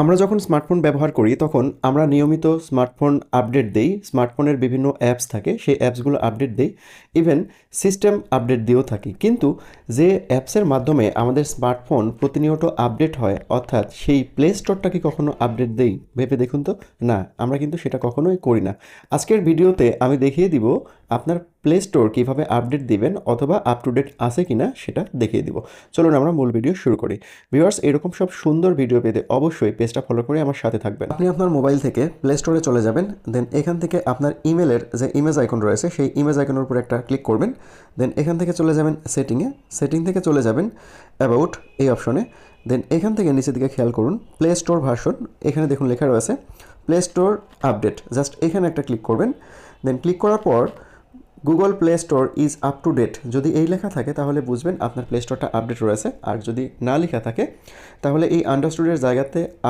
আমরা যখন স্মার্টফোন ব্যবহার করি তখন আমরা নিয়মিত স্মার্টফোন আপডেট দেই। স্মার্টফোনের বিভিন্ন অ্যাপস থাকে, সেই অ্যাপসগুলো আপডেট দেই। ইভেন সিস্টেম আপডেট দিয়েও থাকি। কিন্তু যে অ্যাপসের মাধ্যমে আমাদের স্মার্টফোন প্রতিনিয়ত আপডেট হয়, অর্থাৎ সেই প্লে স্টোরটা কি কখনো আপডেট দেই? ভেবে দেখুন তো। না, আমরা কিন্তু সেটা কখনোই করি না। আজকের ভিডিওতে আমি দেখিয়ে দিব আপনার প্লে স্টোর কীভাবে আপডেট দিবেন অথবা আপ টু ডেট আছে কিনা সেটা দেখিয়ে দিব। চলুন আমরা মূল ভিডিও শুরু করি। ভিউয়ার্স, এরকম সব সুন্দর ভিডিও পেতে অবশ্যই পেজটা ফলো করে আমার সাথে থাকবেন। আপনি আপনার মোবাইল থেকে প্লে স্টোরে চলে যাবেন। দেন এখান থেকে আপনার ইমেলের যে ইমেজ আইকন রয়েছে সেই ইমেজ আইকনের উপর একটা ক্লিক করবেন। দেন এখান থেকে চলে যাবেন সেটিংয়ে। সেটিং থেকে চলে যাবেন অ্যাবাউট এই অপশনে। দেন এখান থেকে নিচের দিকে খেয়াল করুন প্লে স্টোর ভার্সন। এখানে দেখুন লেখা রয়েছে প্লে স্টোর আপডেট। জাস্ট এখানে একটা ক্লিক করবেন। দেন ক্লিক করার পর Google Play Store is up to date যদি এই লেখা থাকে তাহলে বুঝবেন আপনার প্লে স্টোরটা আপডেট রয়েছে। আর যদি না লেখা থাকে তাহলে এই আন্ডারস্টুডের জায়গাতে